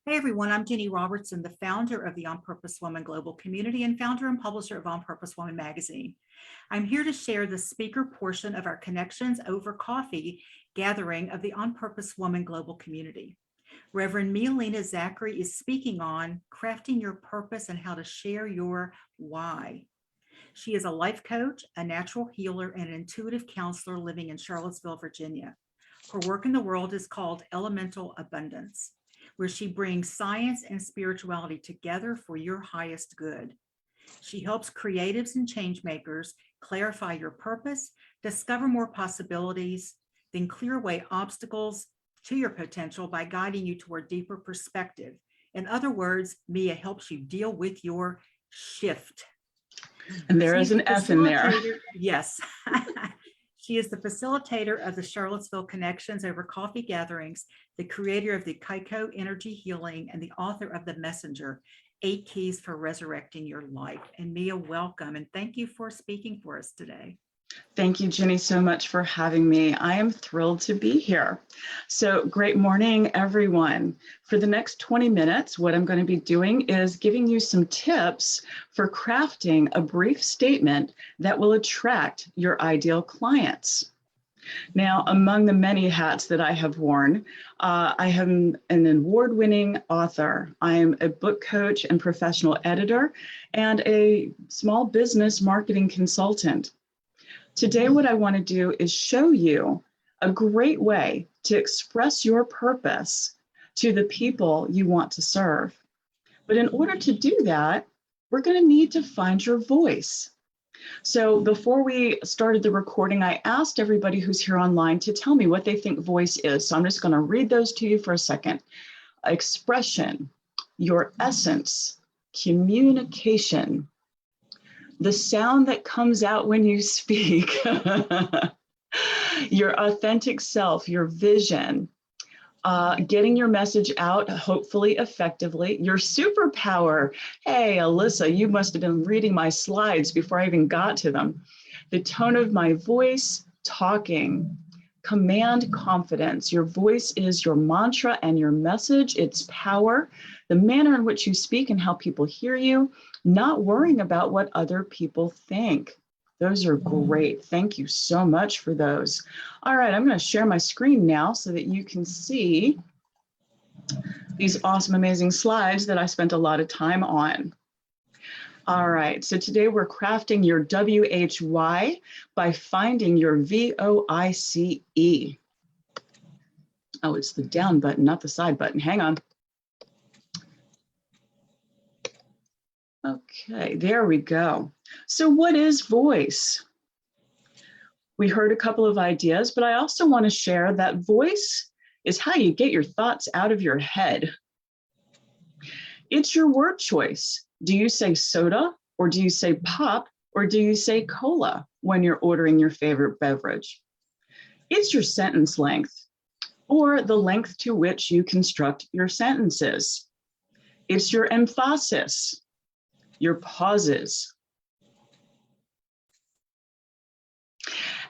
Hey everyone, I'm Jenny Robertson, the founder of the On Purpose Woman Global Community and founder and publisher of On Purpose Woman magazine. I'm here to share the speaker portion of our Connections Over Coffee gathering of the On Purpose Woman Global Community. Reverend Mialena Zachary is speaking on crafting your purpose and how to share your why. She is a life coach, a natural healer, and an intuitive counselor living in Charlottesville, Virginia. Her work in the world is called Elemental Abundance, where she brings science and spirituality together for your highest good. She helps creatives and change makers clarify your purpose, discover more possibilities, then clear away obstacles to your potential by guiding you toward deeper perspective. In other words, Mia helps you deal with your shift. And there is an F in there. Yes. She is the facilitator of the Charlottesville Connections Over Coffee gatherings, the creator of the Kaiko Energy Healing, and the author of The Messenger, 8 Keys for Resurrecting Your Life. And Mia, welcome, and thank you for speaking for us today. Thank you, Jenny, so much for having me. I am thrilled to be here. So great morning, everyone. For the next 20 minutes, what I'm going to be doing is giving you some tips for crafting a brief statement that will attract your ideal clients. Now, among the many hats that I have worn, I am an award-winning author. I am a book coach and professional editor and a small business marketing consultant. Today, what I want to do is show you a great way to express your purpose to the people you want to serve. But in order to do that, we're going to need to find your voice. So before we started the recording, I asked everybody who's here online to tell me what they think voice is. So I'm just going to read those to you for a second. Expression, your essence, communication, the sound that comes out when you speak, your authentic self, your vision, getting your message out, hopefully effectively, your superpower. Hey, Alyssa, you must have been reading my slides before I even got to them. The tone of my voice, talking, command confidence. Your voice is your mantra and your message, its power, the manner in which you speak and how people hear you, not worrying about what other people think. Those are great. Thank you so much for those. All right, I'm going to share my screen now so that you can see these awesome, amazing slides that I spent a lot of time on. All right, so today we're crafting your W.H.Y by finding your VOICE. Oh, it's the down button, not the side button. Hang on. Okay, there we go. So what is voice? We heard a couple of ideas, but I also want to share that voice is how you get your thoughts out of your head. It's your word choice. Do you say soda, or do you say pop, or do you say cola when you're ordering your favorite beverage? It's your sentence length, or the length to which you construct your sentences. It's your emphasis, your pauses,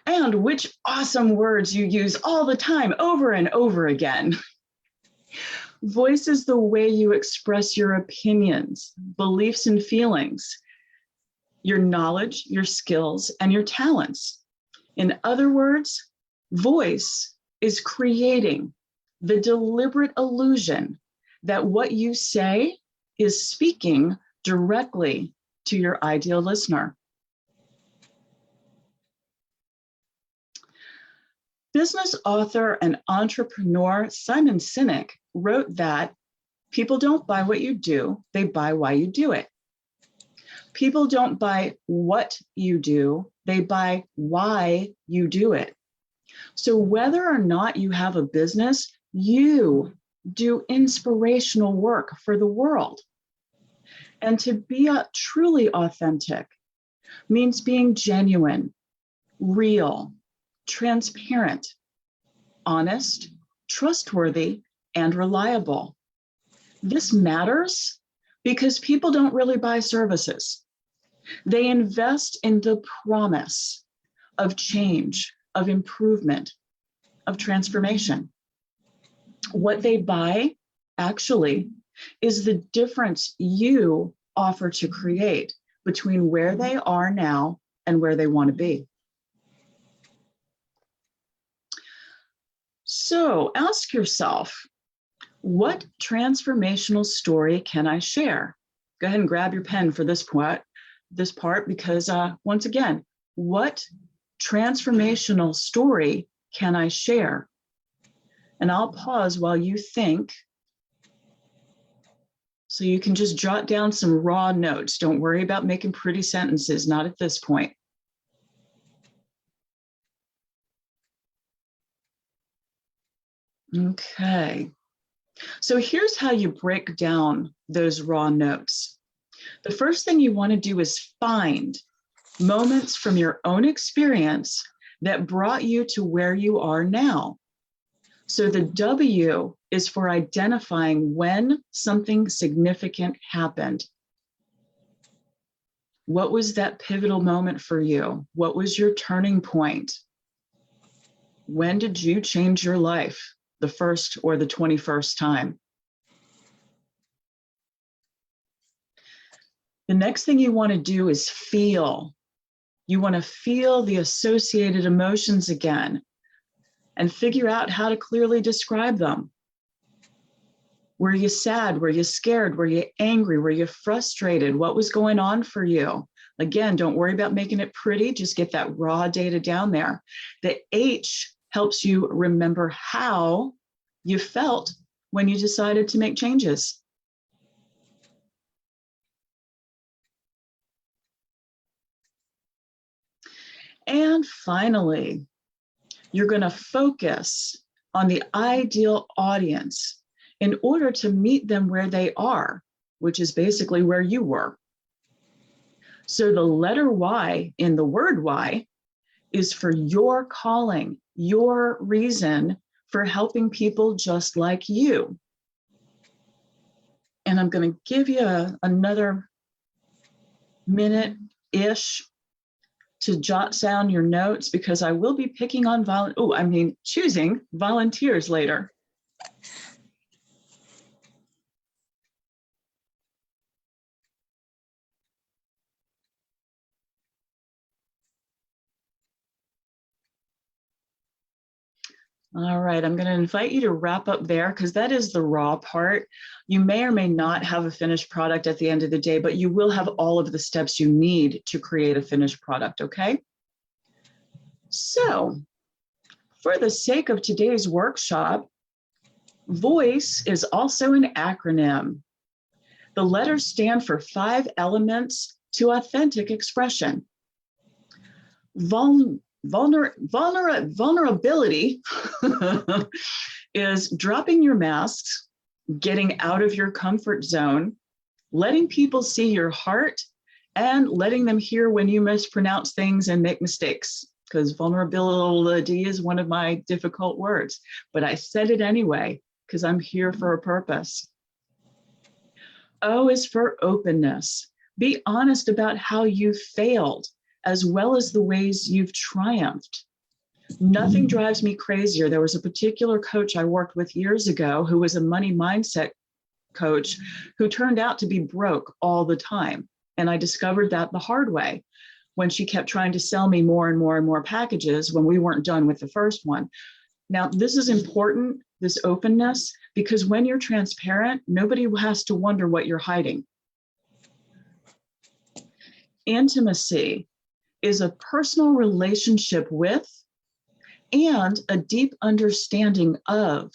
and which awesome words you use all the time, over and over again. Voice is the way you express your opinions, beliefs, and feelings, your knowledge, your skills, and your talents. In other words, voice is creating the deliberate illusion that what you say is speaking directly to your ideal listener. Business author and entrepreneur Simon Sinek wrote that people don't buy what you do, they buy why you do it. People don't buy what you do, they buy why you do it. So whether or not you have a business, you do inspirational work for the world. And to be truly authentic means being genuine, real, transparent, honest, trustworthy, and reliable. This matters because people don't really buy services. They invest in the promise of change, of improvement, of transformation. What they buy actually is the difference you offer to create between where they are now and where they want to be. So ask yourself, what transformational story can I share? Go ahead and grab your pen for this part, because once again, what transformational story can I share? And I'll pause while you think, so you can just jot down some raw notes. Don't worry about making pretty sentences, not at this point. Okay. So here's how you break down those raw notes. The first thing you want to do is find moments from your own experience that brought you to where you are now. So the W is for identifying when something significant happened. What was that pivotal moment for you? What was your turning point? When did you change your life? The first or the 21st time? The next thing you want to do is feel. You want to feel the associated emotions again and figure out how to clearly describe them. Were you sad? Were you scared? Were you angry? Were you frustrated? What was going on for you? Again, don't worry about making it pretty. Just get that raw data down there. The H helps you remember how you felt when you decided to make changes. And finally, you're going to focus on the ideal audience in order to meet them where they are, which is basically where you were. So the letter Y in the word why is for your calling, your reason for helping people just like you. And I'm going to give you another minute-ish to jot down your notes, because I will be picking on choosing volunteers later. All right, I'm going to invite you to wrap up there, because that is the raw part. You may or may not have a finished product at the end of the day, but you will have all of the steps you need to create a finished product, okay? So, for the sake of today's workshop, VOICE is also an acronym. The letters stand for 5 elements to authentic expression. Vulnerability is dropping your masks, getting out of your comfort zone, letting people see your heart, and letting them hear when you mispronounce things and make mistakes, because vulnerability is one of my difficult words, but I said it anyway, because I'm here for a purpose. O is for openness. Be honest about how you failed, as well as the ways you've triumphed. Nothing drives me crazier. There was a particular coach I worked with years ago who was a money mindset coach who turned out to be broke all the time. And I discovered that the hard way when she kept trying to sell me more and more and more packages when we weren't done with the first one. Now, this is important, this openness, because when you're transparent, nobody has to wonder what you're hiding. Intimacy is a personal relationship with and a deep understanding of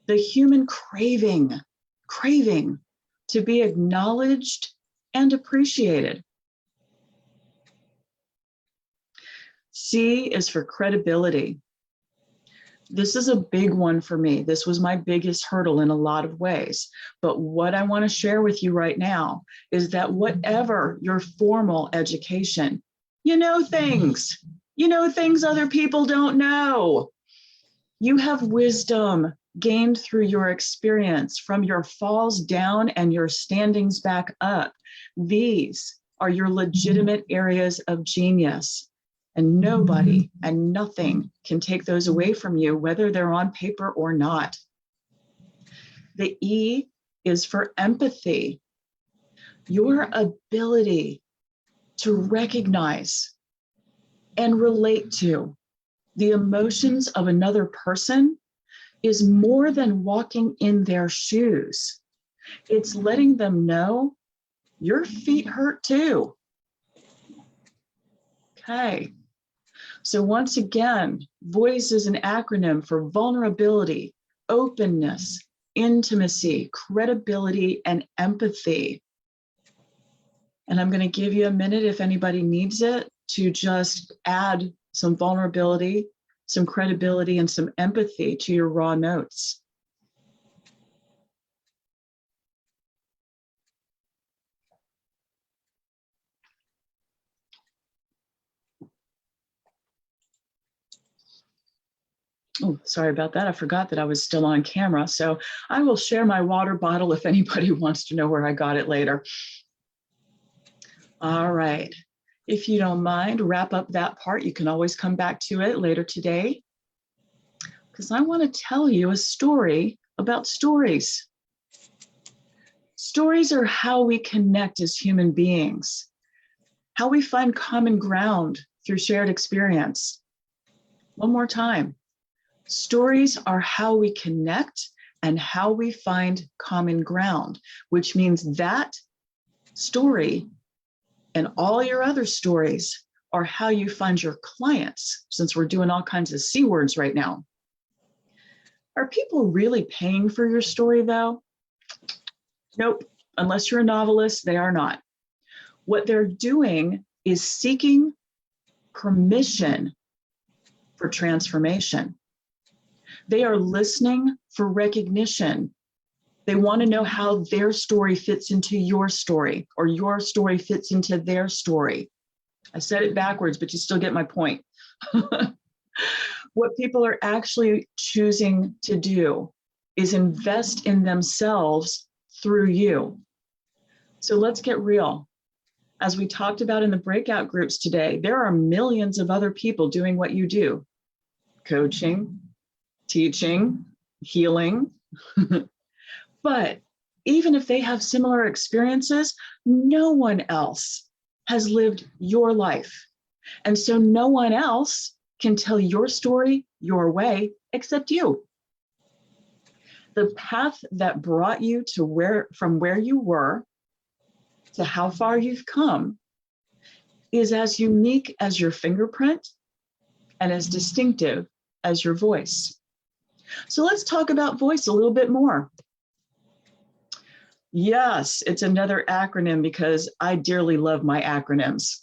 the human craving to be acknowledged and appreciated. C is for credibility. This is a big one for me. This was my biggest hurdle in a lot of ways. But what I want to share with you right now is that whatever your formal education, you know things other people don't know. You have wisdom gained through your experience, from your falls down and your standings back up. These are your legitimate areas of genius. And nobody and nothing can take those away from you, whether they're on paper or not. The E is for empathy. Your ability to recognize and relate to the emotions of another person is more than walking in their shoes. It's letting them know your feet hurt too. Okay. So once again, VOICE is an acronym for vulnerability, openness, intimacy, credibility, and empathy. And I'm going to give you a minute if anybody needs it to just add some vulnerability, some credibility, and some empathy to your raw notes. Oh, sorry about that. I forgot that I was still on camera. So I will share my water bottle if anybody wants to know where I got it later. All right. If you don't mind, wrap up that part. You can always come back to it later today, because I want to tell you a story about stories. Stories are how we connect as human beings, how we find common ground through shared experience. One more time. Stories are how we connect and how we find common ground, which means that story and all your other stories are how you find your clients, since we're doing all kinds of C words right now. Are people really paying for your story though? Nope. Unless you're a novelist, they are not. What they're doing is seeking permission for transformation. They are listening for recognition. They want to know how their story fits into your story, or your story fits into their story. I said it backwards, but you still get my point. What people are actually choosing to do is invest in themselves through you. So let's get real. As we talked about in the breakout groups today, there are millions of other people doing what you do: coaching, teaching, healing. But even if they have similar experiences, no one else has lived your life. And so no one else can tell your story your way except you. The path that brought you to from where you were to how far you've come is as unique as your fingerprint and as distinctive as your voice. So let's talk about voice a little bit more. Yes, it's another acronym because I dearly love my acronyms.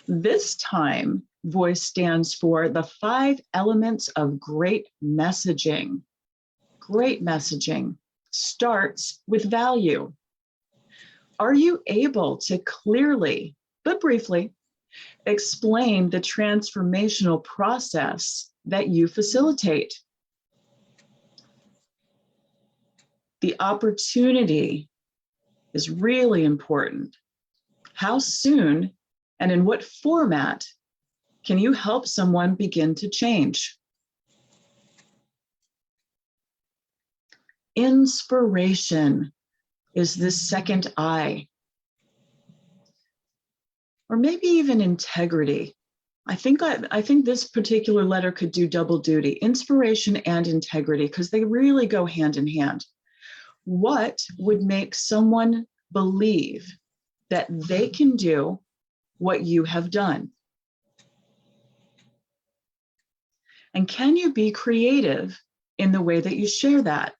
This time, VOICE stands for the 5 elements of great messaging. Great messaging starts with value. Are you able to clearly, but briefly, explain the transformational process that you facilitate? The opportunity is really important. How soon and in what format can you help someone begin to change? Inspiration is the second I. Or maybe even integrity. I think this particular letter could do double duty: inspiration and integrity, because they really go hand in hand. What would make someone believe that they can do what you have done? And can you be creative in the way that you share that?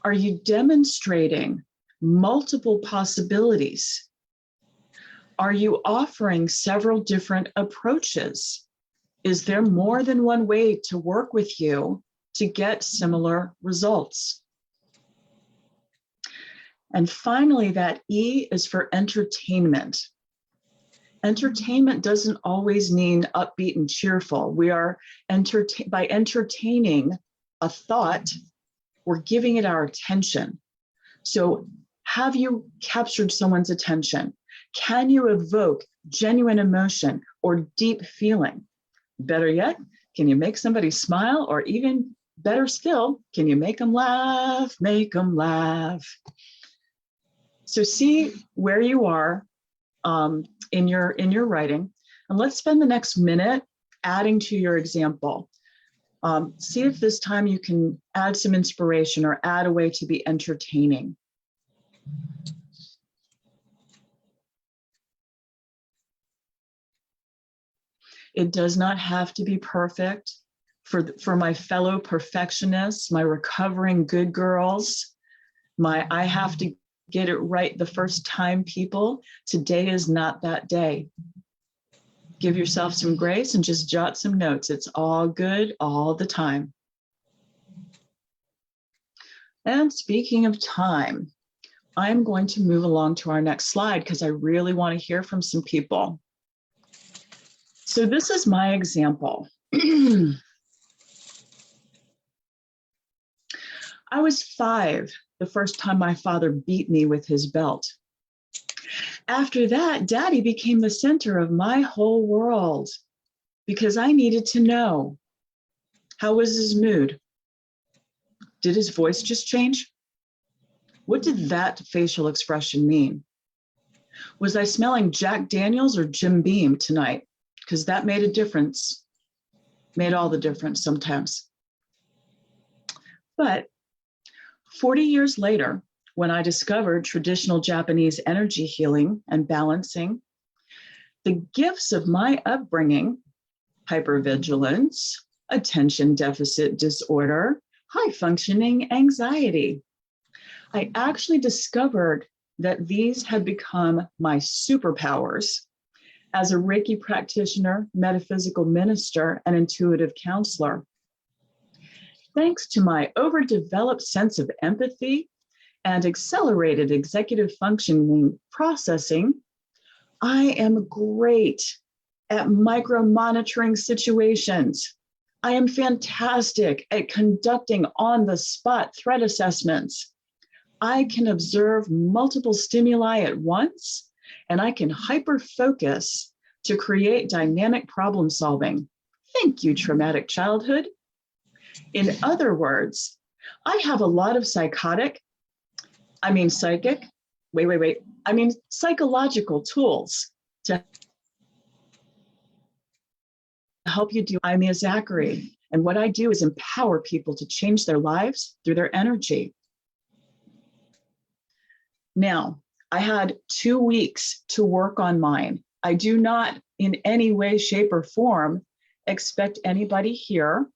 Are you demonstrating multiple possibilities? Are you offering several different approaches? Is there more than one way to work with you to get similar results? And finally, that E is for entertainment. Entertainment doesn't always mean upbeat and cheerful. We are by entertaining a thought, we're giving it our attention. So have you captured someone's attention? Can you evoke genuine emotion or deep feeling? Better yet, can you make somebody smile or even Better still, can you make them laugh? Make them laugh. So see where you are in your writing, and let's spend the next minute adding to your example. See if this time you can add some inspiration or add a way to be entertaining. It does not have to be perfect. For my fellow perfectionists, my recovering good girls, I have to get it right the first time people, today is not that day. Give yourself some grace and just jot some notes. It's all good all the time. And speaking of time, I'm going to move along to our next slide because I really want to hear from some people. So this is my example. I was 5 the first time my father beat me with his belt. After that, Daddy became the center of my whole world because I needed to know, how was his mood? Did his voice just change? What did that facial expression mean? Was I smelling Jack Daniels or Jim Beam tonight? Because that made a difference, made all the difference sometimes. But 40 years later, when I discovered traditional Japanese energy healing and balancing, the gifts of my upbringing, hypervigilance, attention deficit disorder, high functioning anxiety, I actually discovered that these had become my superpowers as a Reiki practitioner, metaphysical minister, and intuitive counselor. Thanks to my overdeveloped sense of empathy and accelerated executive functioning processing, I am great at micro-monitoring situations. I am fantastic at conducting on-the-spot threat assessments. I can observe multiple stimuli at once, and I can hyper-focus to create dynamic problem solving. Thank you, traumatic childhood. In other words, I have a lot of psychological tools to help you do. I'm Mia Zachary, and what I do is empower people to change their lives through their energy. Now, I had 2 weeks to work on mine. I do not in any way, shape, or form expect anybody here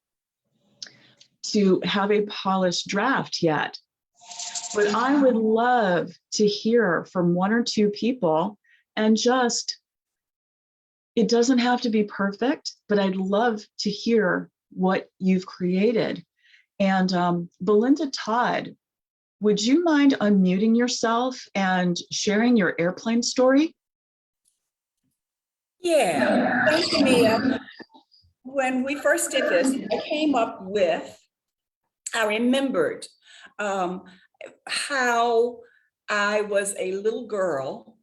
to have a polished draft yet. But I would love to hear from 1 or 2 people, and it doesn't have to be perfect, but I'd love to hear what you've created. And Belinda Todd, would you mind unmuting yourself and sharing your airplane story? Yeah, thank you, Mia. When we first did this, I remembered how I was a little girl,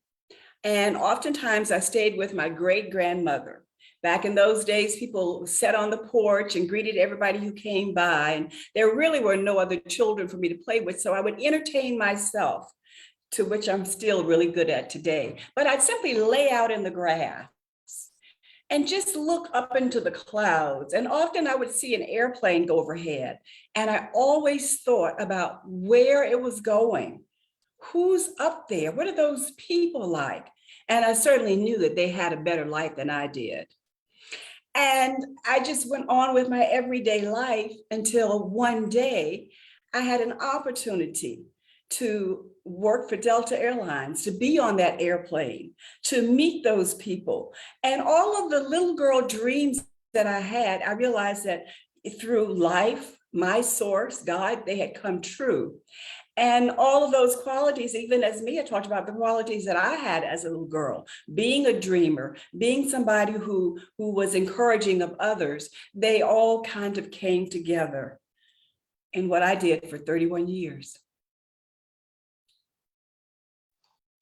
and oftentimes I stayed with my great-grandmother. Back in those days, people sat on the porch and greeted everybody who came by, and there really were no other children for me to play with, so I would entertain myself, to which I'm still really good at today. But I'd simply lay out in the grass and just look up into the clouds. And often I would see an airplane go overhead. And I always thought about where it was going. Who's up there? What are those people like? And I certainly knew that they had a better life than I did. And I just went on with my everyday life until one day I had an opportunity to work for Delta Airlines, to be on that airplane, to meet those people. And all of the little girl dreams that I had, I realized that through life, my source, God, they had come true. And all of those qualities, even as Mia talked about, the qualities that I had as a little girl, being a dreamer, being somebody who was encouraging of others, they all kind of came together in what I did for 31 years.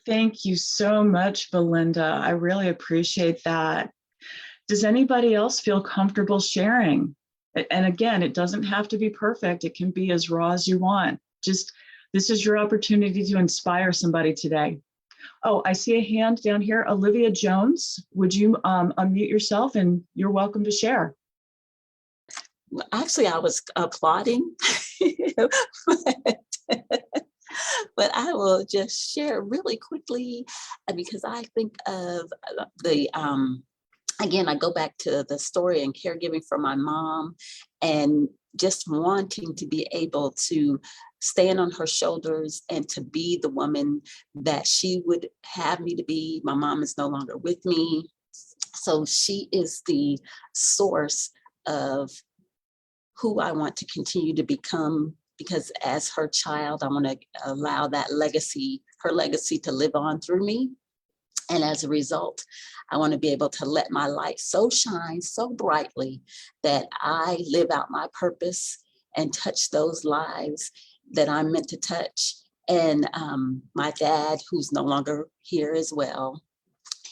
Thank you so much, Belinda. I really appreciate that. Does anybody else feel comfortable sharing And again, it doesn't have to be perfect. It can be as raw as you want. Just, this is your opportunity to inspire somebody today. Oh, I see a hand down here. Olivia Jones, would you unmute yourself, and you're welcome to share. Well, actually, I was applauding, but I will just share really quickly because I think of the, again, I go back to the story and caregiving for my mom and just wanting to be able to stand on her shoulders and to be the woman that she would have me to be. My mom is no longer with me. So she is the source of who I want to continue to become, because as her child, I want to allow that legacy, her legacy, to live on through me. And as a result, I want to be able to let my light so shine so brightly that I live out my purpose and touch those lives that I'm meant to touch. And my dad, who's no longer here as well,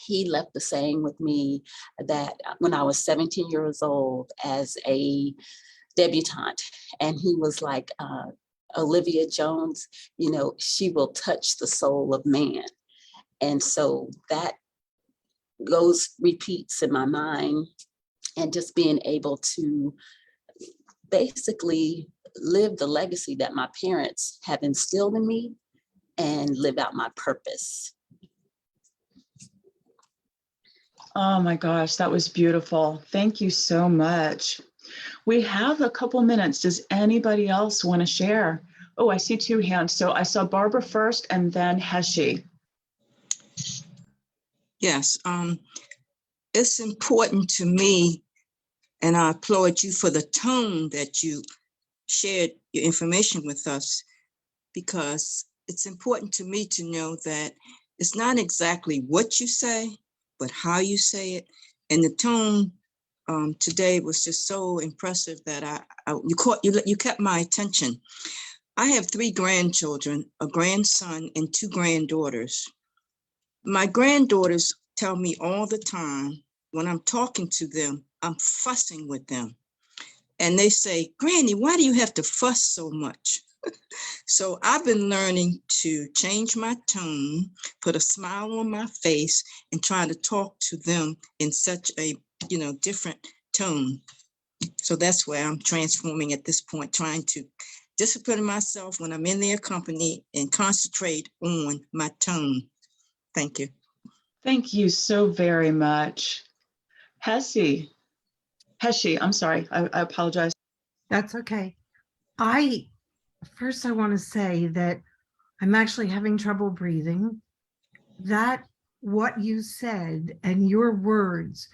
he left the saying with me that when I was 17 years old as a debutante, and he was like, Olivia Jones, you know, she will touch the soul of man. And so that repeats in my mind, and just being able to basically live the legacy that my parents have instilled in me and live out my purpose. Oh my gosh, that was beautiful. Thank you so much. We have a couple minutes. Does anybody else want to share? Oh, I see two hands. So I saw Barbara first and then W.H.Y. Yes, it's important to me, and I applaud you for the tone that you shared your information with us, because it's important to me to know that it's not exactly what you say, but how you say it. And the tone today was just so impressive that you kept my attention. I have 3 grandchildren, a grandson and 2 granddaughters. My granddaughters tell me all the time when I'm talking to them, I'm fussing with them. And they say, Granny, why do you have to fuss so much? So I've been learning to change my tone, put a smile on my face, and try to talk to them in such a, different tone. So that's where I'm transforming at this point, trying to discipline myself when I'm in their company and concentrate on my tone. Thank you. Thank you so very much. W.H.Y, I'm sorry. I apologize. That's okay. First I want to say that I'm actually having trouble breathing. That what you said and your words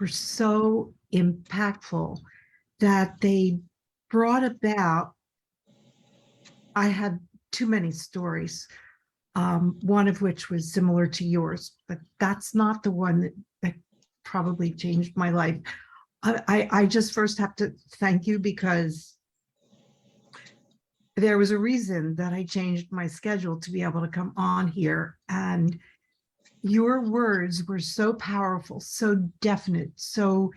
were so impactful that they brought about, I had too many stories, one of which was similar to yours, but that's not the one that probably changed my life. I just first have to thank you, because there was a reason that I changed my schedule to be able to come on here. And your words were so powerful, so definite, so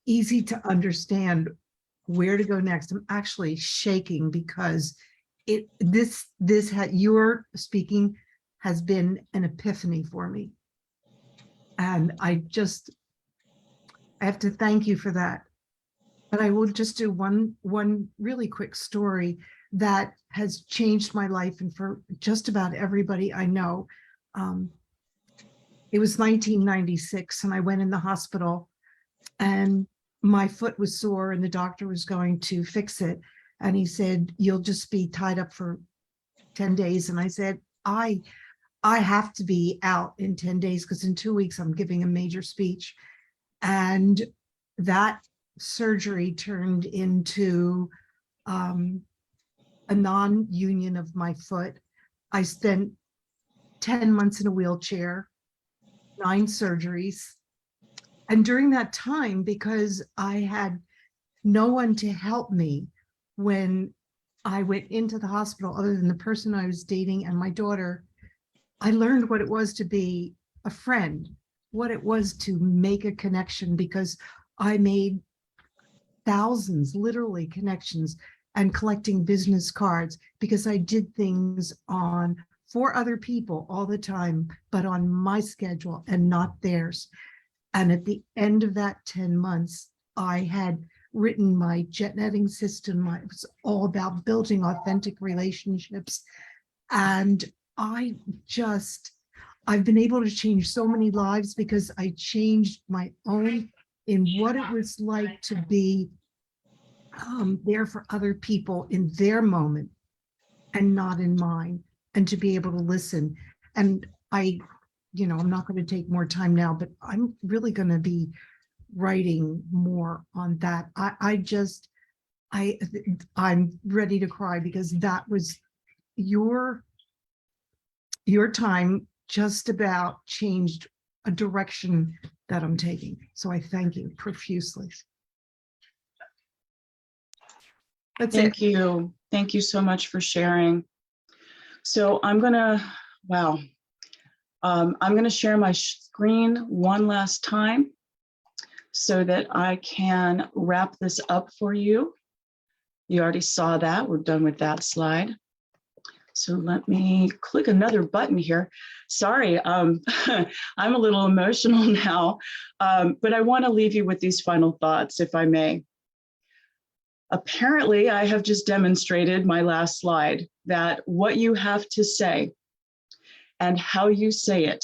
easy to understand where to go next. I'm actually shaking because your speaking has been an epiphany for me. And I have to thank you for that. But I will just do one really quick story that has changed my life, and for just about everybody I know. It was 1996, and I went in the hospital, and my foot was sore, and the doctor was going to fix it. And he said, "You'll just be tied up for 10 days." And I said, I have to be out in 10 days because in 2 weeks I'm giving a major speech. And that surgery turned into a non-union of my foot. I spent 10 months in a wheelchair, 9 surgeries. And during that time, because I had no one to help me when I went into the hospital other than the person I was dating and my daughter, I learned what it was to be a friend, what it was to make a connection, because I made thousands, literally connections, and collecting business cards because I did things for other people all the time, but on my schedule and not theirs. And at the end of that 10 months, I had written my jet netting system. It was all about building authentic relationships. And I've been able to change so many lives because I changed my own in what it was like to be there for other people in their moment and not in mine, and to be able to listen. And I'm not going to take more time now, but I'm really going to be writing more on that. I'm ready to cry because that was your time just about changed a direction that I'm taking. So I thank you profusely. That's it. Thank you. Thank you so much for sharing. So I'm going to share my screen one last time so that I can wrap this up for you. You already saw that. We're done with that slide. So let me click another button here. Sorry, I'm a little emotional now, but I want to leave you with these final thoughts, if I may. Apparently, I have just demonstrated my last slide that what you have to say and how you say it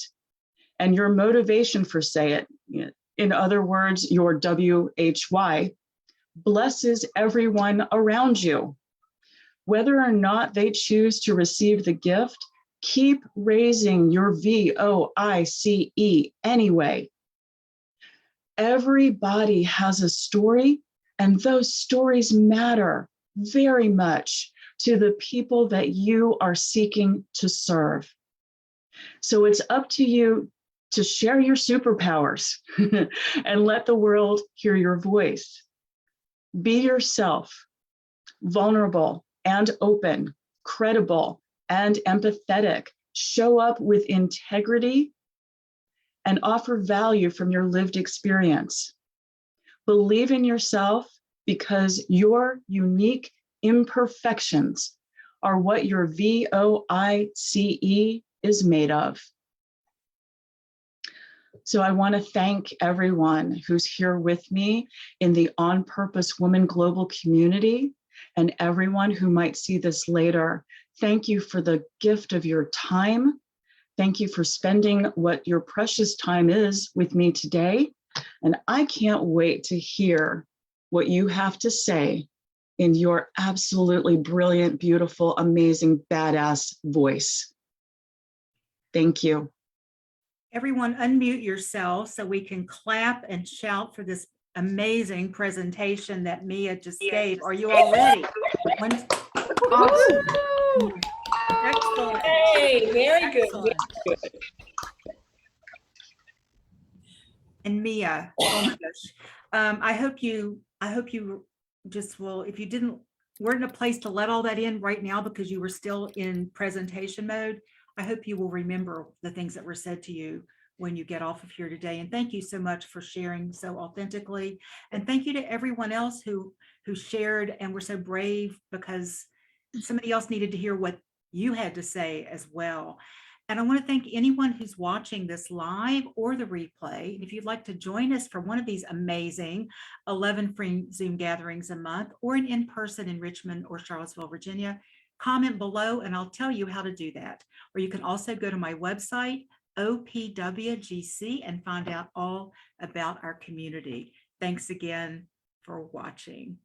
and your motivation for say it, in other words, your W.H.Y, blesses everyone around you. Whether or not they choose to receive the gift, keep raising your VOICE anyway. Everybody has a story, and those stories matter very much to the people that you are seeking to serve. So it's up to you to share your superpowers and let the world hear your voice. Be yourself, vulnerable and open, credible and empathetic. Show up with integrity and offer value from your lived experience. Believe in yourself because your unique imperfections are what your VOICE is made of. So I want to thank everyone who's here with me in the On Purpose Women Global community and everyone who might see this later. Thank you for the gift of your time. Thank you for spending what your precious time is with me today. And I can't wait to hear what you have to say in your absolutely brilliant, beautiful, amazing, badass voice. Thank you. Everyone unmute yourself so we can clap and shout for this amazing presentation that Mia just gave. Are you all ready? Awesome. Excellent. Hey, very good. Excellent. And Mia, oh my gosh, I hope you just will, if you weren't in a place to let all that in right now because you were still in presentation mode, I hope you will remember the things that were said to you when you get off of here today. And thank you so much for sharing so authentically. And thank you to everyone else who shared and were so brave, because somebody else needed to hear what you had to say as well. And I want to thank anyone who's watching this live or the replay. If you'd like to join us for one of these amazing 11 free Zoom gatherings a month, or an in-person in Richmond or Charlottesville, Virginia, comment below and I'll tell you how to do that. Or you can also go to my website, OPWGC, and find out all about our community. Thanks again for watching.